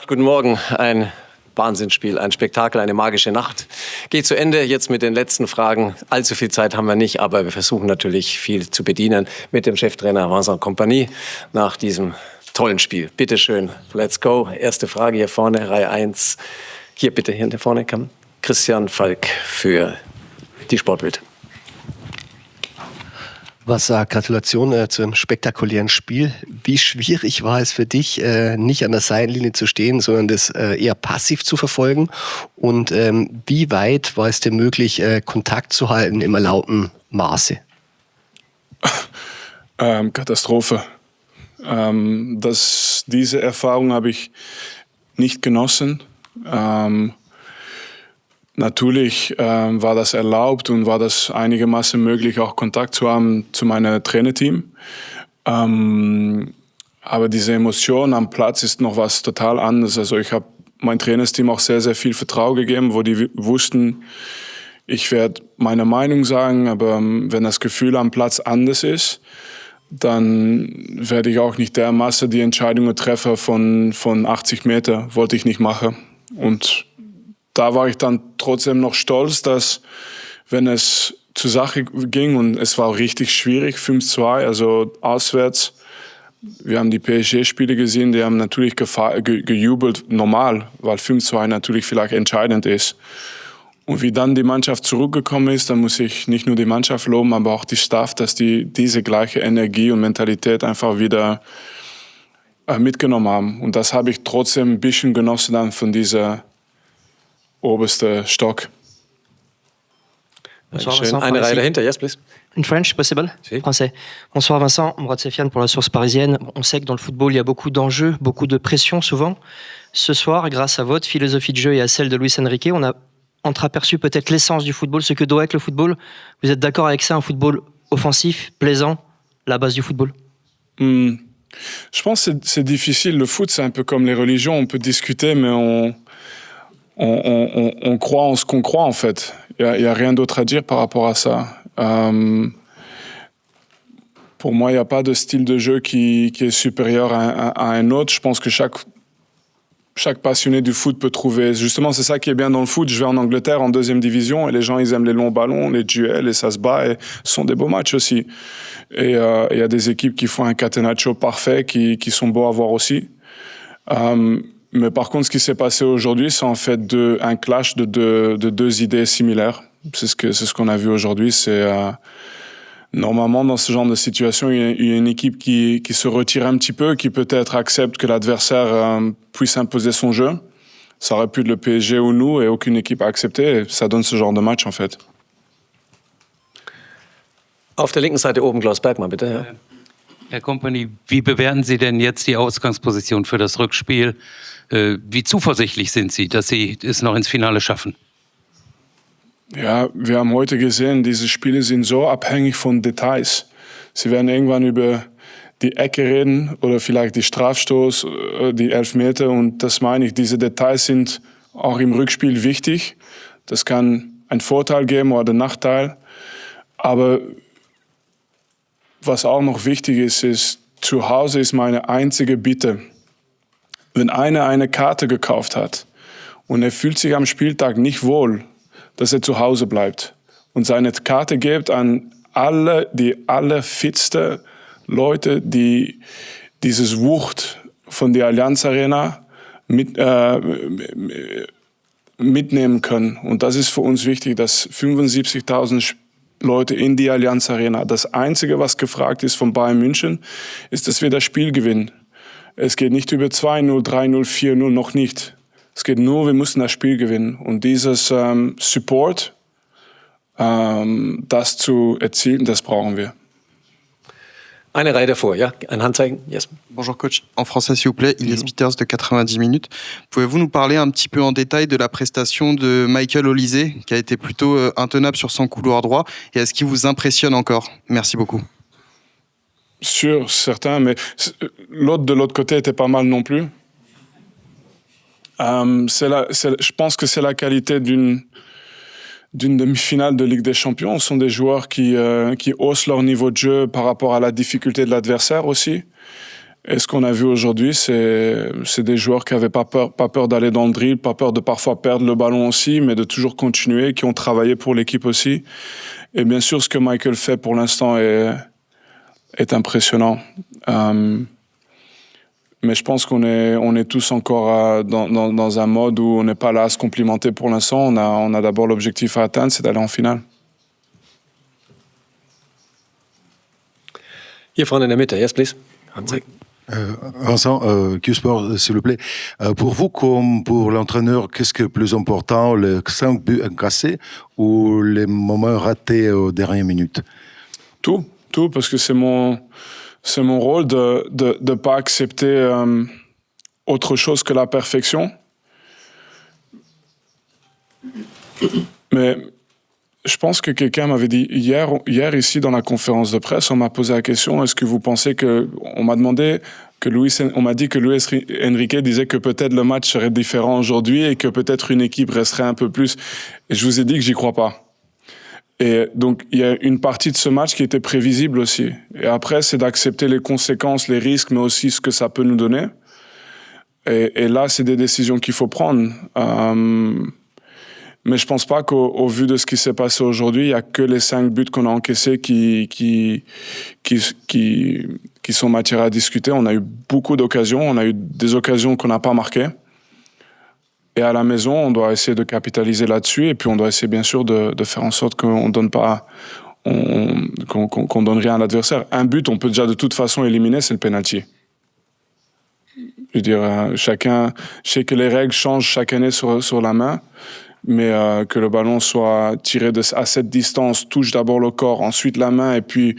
Guten Morgen, ein Wahnsinnsspiel, ein Spektakel, eine magische Nacht. Geht zu Ende jetzt mit den letzten Fragen. Allzu viel Zeit haben wir nicht, aber wir versuchen natürlich viel zu bedienen mit dem Cheftrainer Vincent Kompany nach diesem tollen Spiel. Bitte schön, let's go. Erste Frage hier vorne, Reihe 1. Hier bitte, hier vorne kam Christian Falk für die Sportbild. Gratulation zu einem spektakulären Spiel. Wie schwierig war es für dich, nicht an der Seitenlinie zu stehen, sondern das eher passiv zu verfolgen? Und wie weit war es dir möglich, Kontakt zu halten im erlaubten Maße? Katastrophe. Diese Erfahrung habe ich nicht genossen. Natürlich war das erlaubt und war das einigermaßen möglich, auch Kontakt zu haben zu meinem Trainerteam. Aber diese Emotion am Platz ist noch was total anderes. Also ich habe mein Trainerteam auch sehr, sehr viel Vertrauen gegeben, wo die wussten, ich werde meine Meinung sagen, aber wenn das Gefühl am Platz anders ist, dann werde ich auch nicht dermaßen die Entscheidungen treffen von 80 Meter, wollte ich nicht machen. Und da war ich dann trotzdem noch stolz, dass, wenn es zur Sache ging, und es war auch richtig schwierig, 5-2, also auswärts, wir haben die PSG-Spiele gesehen, die haben natürlich gejubelt, normal, weil 5-2 natürlich vielleicht entscheidend ist. Und wie dann die Mannschaft zurückgekommen ist, dann muss ich nicht nur die Mannschaft loben, aber auch die Staff, dass die diese gleiche Energie und Mentalität einfach wieder mitgenommen haben. Und das habe ich trotzdem ein bisschen genossen dann von dieser oberste Stock. Bonsoir Vincent. Eine Reihe dahinter, yes please. In French, possible? Si. Français. Bonsoir Vincent, Mourad Sefiane pour la Source Parisienne. On sait que dans le football, il y a beaucoup d'enjeux, beaucoup de pression souvent. Ce soir, grâce à votre philosophie de jeu et à celle de Luis Enrique, on a entreaperçu peut-être l'essence du football, ce que doit être le football. Vous êtes d'accord avec ça, un football offensif, plaisant, la base du football? Je pense que c'est difficile. Le foot, c'est un peu comme les religions. On peut discuter, mais on croit en ce qu'on croit, en fait. Il y a rien d'autre à dire par rapport à ça. Pour moi, il n'y a pas de style de jeu qui est supérieur à un autre. Je pense que chaque passionné du foot peut trouver... Justement, c'est ça qui est bien dans le foot. Je vais en Angleterre, en 2e division, et les gens, ils aiment les longs ballons, les duels, et ça se bat, et ce sont des beaux matchs aussi. Et il y a des équipes qui font un catenaccio parfait, qui sont beaux à voir aussi. Mais par contre, ce qui s'est passé aujourd'hui, c'est en fait un clash de deux idées similaires. C'est ce qu'on a vu aujourd'hui. Normalement, dans ce genre de situation, il y a une équipe qui se retire un petit peu, qui peut-être accepte que l'adversaire puisse imposer son jeu. Ça aurait pu être le PSG ou nous, et aucune équipe a accepté. Et ça donne ce genre de match, en fait. Auf der linken Seite oben Klaus Bergmann, bitte. Ja. Herr Kompany, wie bewerten Sie denn jetzt die Ausgangsposition für das Rückspiel? Wie zuversichtlich sind Sie, dass Sie es noch ins Finale schaffen? Ja, wir haben heute gesehen, diese Spiele sind so abhängig von Details. Sie werden irgendwann über die Ecke reden oder vielleicht die Strafstoß, die Elfmeter. Und das meine ich, diese Details sind auch im Rückspiel wichtig. Das kann einen Vorteil geben oder einen Nachteil. Aber was auch noch wichtig ist, zu Hause ist meine einzige Bitte. Wenn einer eine Karte gekauft hat und er fühlt sich am Spieltag nicht wohl, dass er zu Hause bleibt und seine Karte gibt an die allerfitsten Leute, die dieses Wucht von der Allianz Arena mitnehmen können. Und das ist für uns wichtig, dass 75.000 Leute in die Allianz Arena. Das Einzige, was gefragt ist von Bayern München, ist, dass wir das Spiel gewinnen. Es geht nicht über 2-0, 3-0, 4-0, noch nicht. Es geht nur, wir müssen das Spiel gewinnen. Und dieses Support, das zu erzielen, das brauchen wir. Eine Reihe davor, ja, ein Handzeichen, yes. Bonjour coach, en français s'il vous plaît, Ilias Peters de 90 minutes. Pouvez-vous nous parler un petit peu en détail de la prestation de Michael Olise, qui a été plutôt intenable sur son couloir droit, et est-ce qu'il vous impressionne encore? Merci beaucoup. Sûr, certain, mais l'autre de l'autre côté était pas mal non plus. Je pense que c'est la qualité d'une demi-finale de Ligue des Champions. Ce sont des joueurs qui haussent leur niveau de jeu par rapport à la difficulté de l'adversaire aussi. Et ce qu'on a vu aujourd'hui, c'est des joueurs qui n'avaient pas peur d'aller dans le drill, pas peur de parfois perdre le ballon aussi, mais de toujours continuer, qui ont travaillé pour l'équipe aussi. Et bien sûr, ce que Michael fait pour l'instant est impressionnant. Mais je pense qu'on est tous encore dans un mode où on n'est pas là à se complimenter pour l'instant. On a d'abord l'objectif à atteindre, c'est d'aller en finale. Hier vorne in der Mitte, yes please. Handzeichen. Vincent, Q-Sport, s'il vous plaît. Pour vous, comme pour l'entraîneur, qu'est-ce qui est plus important, les 5 buts encaissés ou les moments ratés aux dernières minutes? Tout, parce que c'est mon rôle de pas accepter autre chose que la perfection. Mais je pense que quelqu'un m'avait dit hier ici dans la conférence de presse, on m'a posé la question, est-ce que vous pensez que... On m'a demandé on m'a dit que Luis Enrique disait que peut-être le match serait différent aujourd'hui et que peut-être une équipe resterait un peu plus. Et je vous ai dit que j'y crois pas. Et donc, il y a une partie de ce match qui était prévisible aussi. Et après, c'est d'accepter les conséquences, les risques, mais aussi ce que ça peut nous donner. Et là, c'est des décisions qu'il faut prendre. Mais je pense pas qu'au vu de ce qui s'est passé aujourd'hui, il y a que les 5 buts qu'on a encaissés qui sont matière à discuter. On a eu beaucoup d'occasions. On a eu des occasions qu'on n'a pas marquées. Et à la maison, on doit essayer de capitaliser là-dessus. Et puis, on doit essayer, bien sûr, de faire en sorte qu'on donne pas, qu'on donne rien à l'adversaire. Un but, on peut déjà de toute façon éliminer, c'est le penalty. Je veux dire, je sais que les règles changent chaque année sur la main. Mais que le ballon soit tiré à cette distance, touche d'abord le corps, ensuite la main, et puis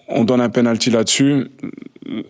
on donne un penalty là-dessus.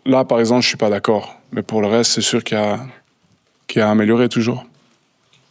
Là, par exemple, je suis pas d'accord. Mais pour le reste, c'est sûr qu'il y a à améliorer toujours.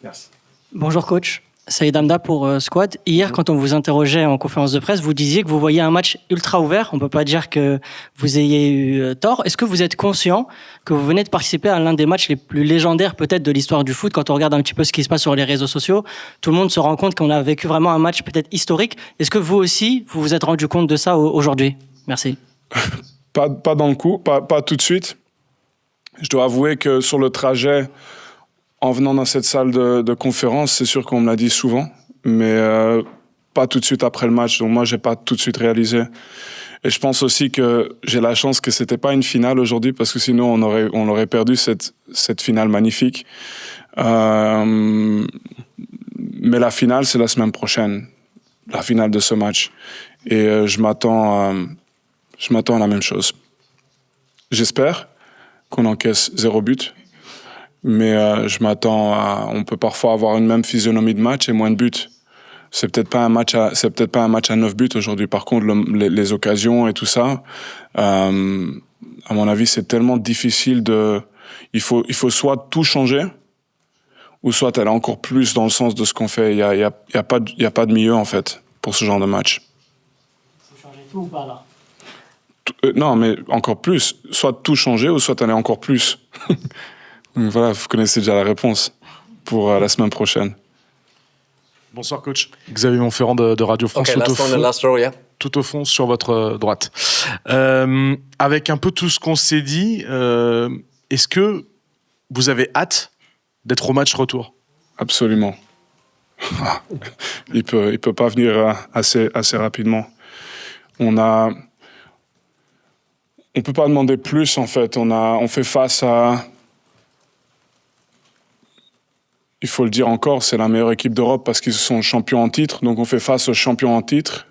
Merci. Bonjour coach, Saïd Hamda pour Squad. Hier, quand on vous interrogeait en conférence de presse, vous disiez que vous voyiez un match ultra ouvert. On ne peut pas dire que vous ayez eu tort. Est-ce que vous êtes conscient que vous venez de participer à l'un des matchs les plus légendaires peut-être de l'histoire du foot? Quand on regarde un petit peu ce qui se passe sur les réseaux sociaux, tout le monde se rend compte qu'on a vécu vraiment un match peut-être historique. Est-ce que vous aussi, vous vous êtes rendu compte de ça aujourd'hui? Merci. Pas dans le coup, pas tout de suite. Je dois avouer que sur le trajet, en venant dans cette salle de conférence, c'est sûr qu'on me l'a dit souvent, mais pas tout de suite après le match. Donc moi, j'ai pas tout de suite réalisé. Et je pense aussi que j'ai la chance que c'était pas une finale aujourd'hui, parce que sinon on aurait perdu cette finale magnifique. Mais la finale, c'est la semaine prochaine, la finale de ce match. Et je m'attends à la même chose. J'espère qu'on encaisse 0 but. Mais je m'attends à... On peut parfois avoir une même physionomie de match et moins de buts. C'est peut-être pas un match à 9 buts aujourd'hui. Par contre, les occasions et tout ça, à mon avis, c'est tellement difficile de... Il faut soit tout changer, ou soit aller encore plus dans le sens de ce qu'on fait. Il y a pas de milieu, en fait, pour ce genre de match. Il faut changer tout ou pas, là? Non, mais encore plus. Soit tout changer, ou soit aller encore plus. Donc voilà, vous connaissez déjà la réponse pour la semaine prochaine. Bonsoir coach, Xavier Montferrand de Radio France. Okay, last row, yeah. Tout au fond sur votre droite. Avec un peu tout ce qu'on s'est dit, est-ce que vous avez hâte d'être au match retour? Absolument. Il peut pas venir assez rapidement. On peut pas demander plus en fait. On fait face à... Il faut le dire encore, c'est la meilleure équipe d'Europe parce qu'ils sont champions en titre. Donc on fait face aux champions en titre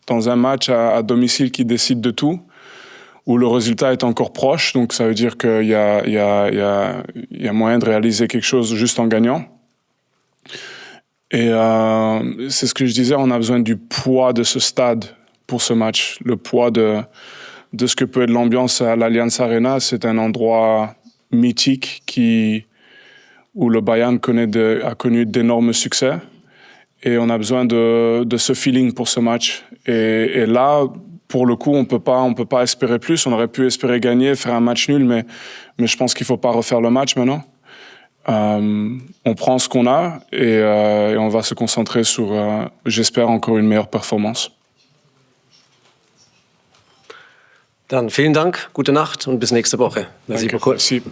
dans un match à domicile qui décide de tout, où le résultat est encore proche. Donc ça veut dire qu'il y a moyen de réaliser quelque chose juste en gagnant. Et c'est ce que je disais, on a besoin du poids de ce stade pour ce match. Le poids de ce que peut être l'ambiance à l'Allianz Arena. C'est un endroit mythique où le Bayern a connu d'énormes succès. Et on a besoin de ce feeling pour ce match. Et là, pour le coup, on peut pas espérer plus. On aurait pu espérer gagner, faire un match nul, mais je pense qu'il faut pas refaire le match maintenant. On prend ce qu'on a et on va se concentrer sur, j'espère, encore une meilleure performance. Dann vielen Dank, gute Nacht und bis nächste Woche. Merci beaucoup. Merci.